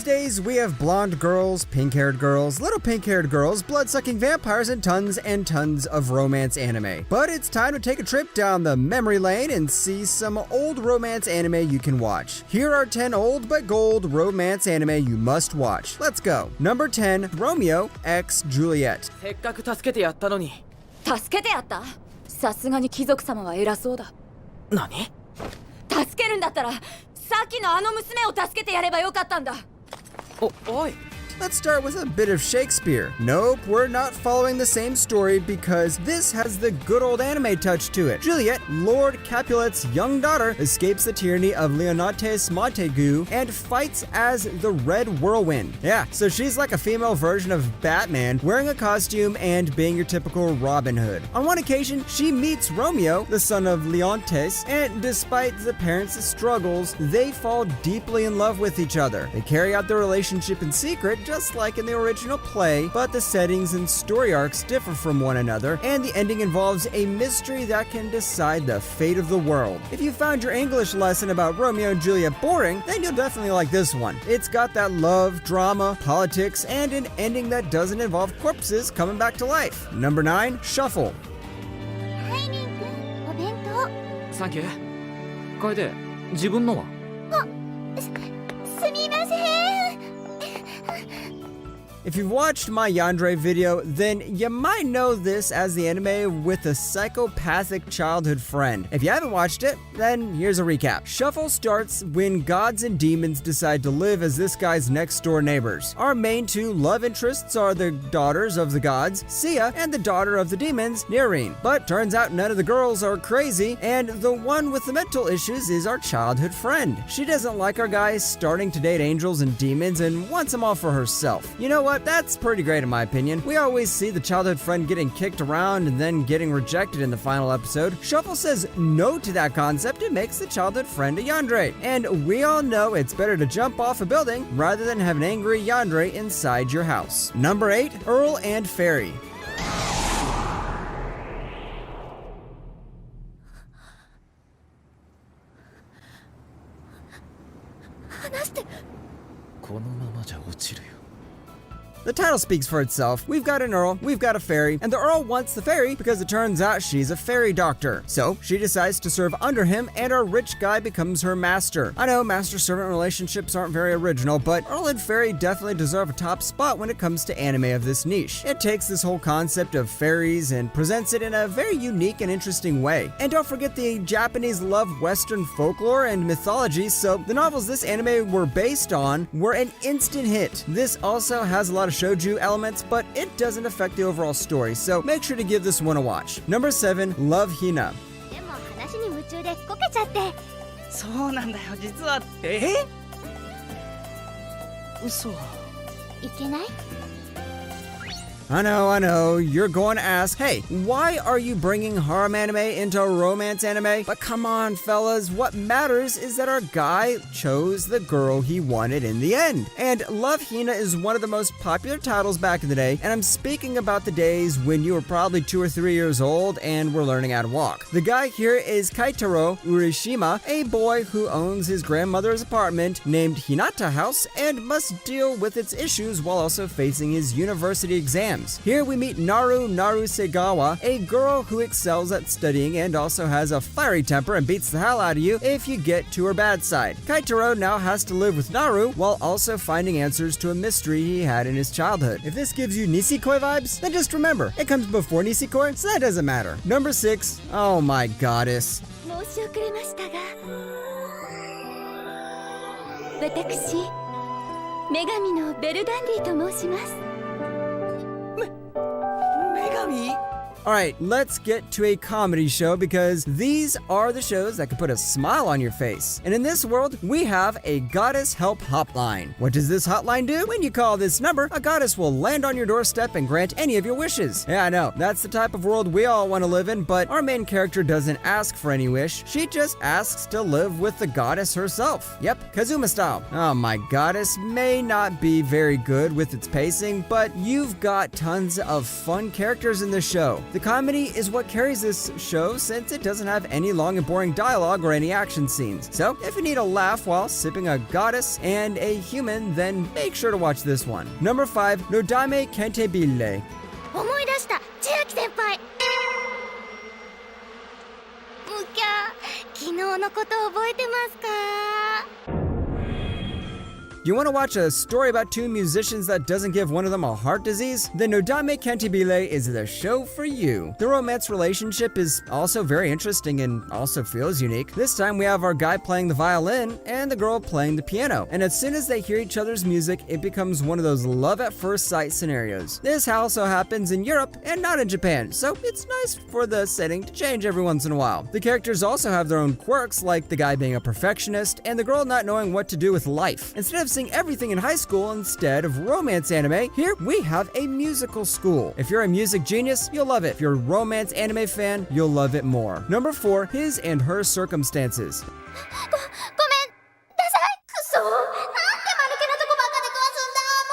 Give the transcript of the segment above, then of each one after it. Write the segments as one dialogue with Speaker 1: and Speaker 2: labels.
Speaker 1: These days, we have blonde girls, pink-haired girls, little pink-haired girls, blood-sucking vampires, and tons of romance anime. But it's time to take a trip down the memory lane and see some old romance anime you can watch. Here are 10 old but gold romance anime you must watch. Let's go. Number 10, Romeo x Juliet.
Speaker 2: せっかく助けてやったのに。
Speaker 3: 助けてやった？さすがに貴族様は偉そうだ。
Speaker 2: 何？
Speaker 3: 助けるんだったら、さっきのあの娘を助けてやればよかったんだ。
Speaker 2: おい。
Speaker 1: Let's start with a bit of Shakespeare. Nope, we're not following the same story because this has the good old anime touch to it. Juliet, Lord Capulet's young daughter, escapes the tyranny of Leontes Montaigu and fights as the Red Whirlwind. Yeah, so she's like a female version of Batman, wearing a costume and being your typical Robin Hood. On one occasion, she meets Romeo, the son of Leontes, and despite the parents' struggles, they fall deeply in love with each other. They carry out their relationship in secret, just like in the original play, but the settings and story arcs differ from one another, and the ending involves a mystery that can decide the fate of the world. If you found your English lesson about Romeo and Juliet boring, then you'll definitely like this one. It's got that love, drama, politics, and an ending that doesn't involve corpses coming back to life. Number 9, Shuffle.
Speaker 4: はいリンくんお弁当
Speaker 2: サンキュー。楓、自分のは？
Speaker 4: すみません
Speaker 1: If you've watched my Yandere video, then you might know this as the anime with a psychopathic childhood friend. If you haven't watched it, then here's a recap. Shuffle starts when gods and demons decide to live as this guy's next door neighbors. Our main two love interests are the daughters of the gods, Sia, and the daughter of the demons, Nerine. But turns out none of the girls are crazy, and the one with the mental issues is our childhood friend. She doesn't like our guys starting to date angels and demons and wants them all for herself. You know what? That's pretty great in my opinion. We always see the childhood friend getting kicked around and then getting rejected in the final episode. Shuffle says no to that concept and makes the childhood friend a yandere. And we all know it's better to jump off a building rather than have an angry yandere inside your house. Number 8, Earl and Fairy.
Speaker 4: 話して
Speaker 2: このままじゃ落ちるよ。
Speaker 1: The title speaks for itself. We've got an Earl, we've got a fairy, and the Earl wants the fairy because it turns out she's a fairy doctor. So she decides to serve under him, and our rich guy becomes her master. I know master-servant relationships aren't very original, but Earl and fairy definitely deserve a top spot when it comes to anime of this niche. It takes this whole concept of fairies and presents it in a very unique and interesting way. And don't forget the Japanese love Western folklore and mythology, so the novels this anime were based on were an instant hit. This also has a lot of shoujo elements, but it doesn't affect the overall story, so make sure to give this one a watch. Number 7, Love Hina.
Speaker 4: でも話に夢中でこけちゃって
Speaker 2: そうなんだよ、実は。嘘。
Speaker 4: いけない
Speaker 1: I know, you're going to ask, hey, why are you bringing harem anime into romance anime? But come on, fellas, what matters is that our guy chose the girl he wanted in the end. And Love Hina is one of the most popular titles back in the day, and I'm speaking about the days when you were probably 2 or 3 years old and were learning how to walk. The guy here is Kaitaro Urishima, a boy who owns his grandmother's apartment named Hinata House and must deal with its issues while also facing his university exams. Here we meet Naru Segawa, a girl who excels at studying and also has a fiery temper and beats the hell out of you if you get to her bad side. Kaitaro now has to live with Naru while also finding answers to a mystery he had in his childhood. If this gives you Nisekoi vibes, then just remember, it comes before Nisekoi, so that doesn't matter. Number 6, oh my goddess.
Speaker 4: 申し遅れましたが私女神のベルダンディと申します
Speaker 1: Alright, let's get to a comedy show because these are the shows that can put a smile on your face. And in this world, we have a Goddess Help Hotline. What does this hotline do? When you call this number, a goddess will land on your doorstep and grant any of your wishes. Yeah, I know, that's the type of world we all want to live in, but our main character doesn't ask for any wish. She just asks to live with the goddess herself. Yep, Kazuma style. Oh my goddess may not be very good with its pacing, but you've got tons of fun characters in this show. The The comedy is what carries this show since it doesn't have any long and boring dialogue or any action scenes. So if you need a laugh while sipping a goddess and a human, then make sure to watch this one. Number 5, Nodame Kentebile.
Speaker 4: 思い出した千秋先輩昨日のこと覚えてますか
Speaker 1: You want to watch a story about two musicians that doesn't give one of them a heart disease? Then Nodame Kentebile is the show for you. The romance relationship is also very interesting and also feels unique. This time we have our guy playing the violin and the girl playing the piano. And as soon as they hear each other's music, it becomes one of those love at first sight scenarios. This also happens in Europe and not in Japan, so it's nice for the setting to change every once in a while. The characters also have their own quirks, like the guy being a perfectionist and the girl not knowing what to do with life. Instead of seeing everything in high school instead of romance anime, here we have a musical school. If you're a music genius, you'll love it. If you're a romance anime fan, you'll love it more. Number 4, His and Her Circumstances.
Speaker 4: ごめんなさいくそなんて間抜けなとこばっかで壊すんだも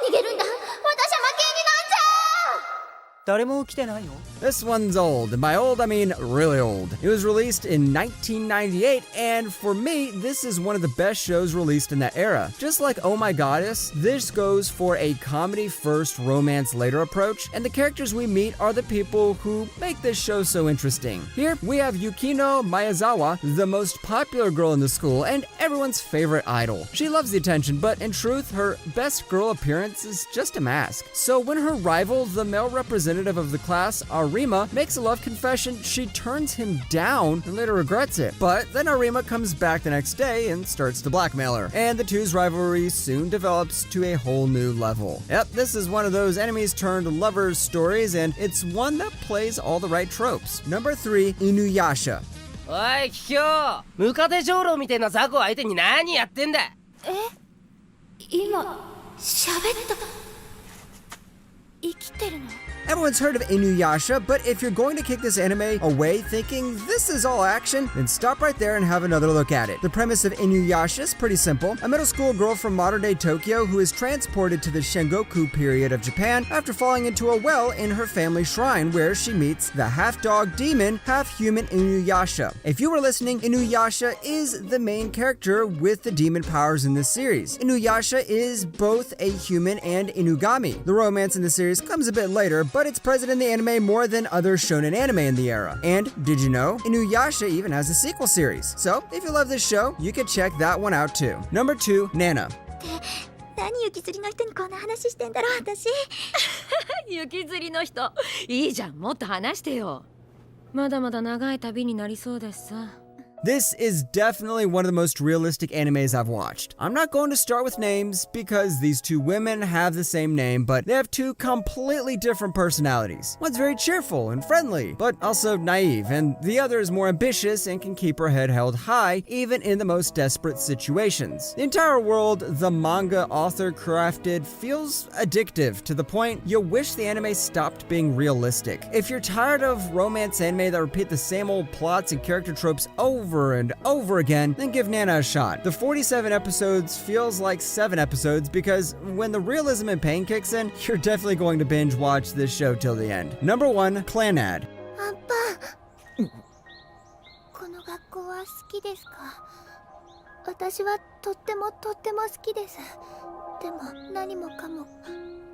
Speaker 4: う逃げるんだ私は負けになんじゃ
Speaker 5: 誰も来てないの?
Speaker 1: This one's old, and by old I mean really old. It was released in 1998, and for me, this is one of the best shows released in that era. Just like Oh My Goddess, this goes for a comedy first, romance later approach, and the characters we meet are the people who make this show so interesting. Here, we have Yukino Miyazawa, the most popular girl in the school, and everyone's favorite idol. She loves the attention, but in truth, her best girl appearance is just a mask. So when her rival, the male representative of the class, Arima, makes a love confession, she turns him down and later regrets it. But then Arima comes back the next day and starts to blackmail her, and the two's rivalry soon develops to a whole new level. Yep, this is one of those enemies turned lovers stories, and it's one that plays all the right tropes. Number 3, Inuyasha.
Speaker 5: おいキキョウムカデ上郎みたいな雑魚相手に何やってんだ
Speaker 4: 今喋った生きてるの
Speaker 1: Everyone's heard of Inuyasha, but if you're going to kick this anime away thinking this is all action, then stop right there and have another look at it. The premise of Inuyasha is pretty simple. A middle school girl from modern-day Tokyo who is transported to the Sengoku period of Japan after falling into a well in her family shrine where she meets the half-dog demon, half-human Inuyasha. If you were listening, Inuyasha is the main character with the demon powers in this series. Inuyasha is both a human and Inugami. The romance in the series comes a bit later, but it's present in the anime more than other shonen anime in the era. And did you know, Inuyasha even has a sequel series. So if you love this show, you can check that one out too. Number 2, Nana.
Speaker 4: 何雪吊りの人にこんな話してんだろう私
Speaker 3: 雪吊りの人いいじゃんもっと話してよまだまだ長い旅になりそうですさ
Speaker 1: This is definitely one of the most realistic animes I've watched. I'm not going to start with names because these two women have the same name, but they have two completely different personalities. One's very cheerful and friendly, but also naive, and the other is more ambitious and can keep her head held high even in the most desperate situations. The entire world the manga author crafted feels addictive to the point you'll wish the anime stopped being realistic. If you're tired of romance anime that repeat the same old plots and character tropes over and over again, then give Nana a shot. The 47 episodes feels like 7 episodes because when the realism and pain kicks in, you're definitely going to binge watch this show till the end. Number 1, Clanad.
Speaker 4: アンパンこの学校は好きですか私はとっても好きですでも何もかも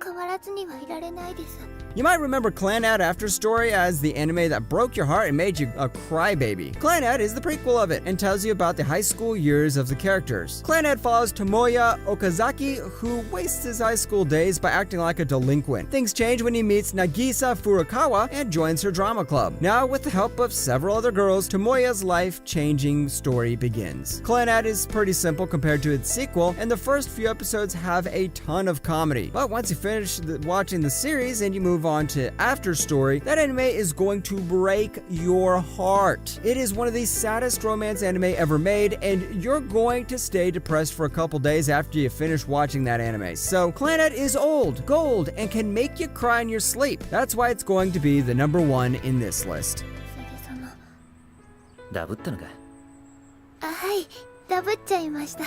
Speaker 4: 変わらずにはいられないです
Speaker 1: You might remember Clanad After Story as the anime that broke your heart and made you a crybaby. Clanad is the prequel of it and tells you about the high school years of the characters. Clanad follows Tomoya Okazaki, who wastes his high school days by acting like a delinquent. Things change when he meets Nagisa Furukawa and joins her drama club. Now, with the help of several other girls, Tomoya's life-changing story begins. Clanad is pretty simple compared to its sequel, and the first few episodes have a ton of comedy. But once you finish watching the series and you move on to After Story, that anime is going to break your heart. It is one of the saddest romance anime ever made, and you're going to stay depressed for a couple days after you finish watching that anime. So, Clanad is old, gold, and can make you cry in your sleep. That's why it's going to be the number 1 in this list.
Speaker 2: ダブったのか
Speaker 4: はいダブっちゃいました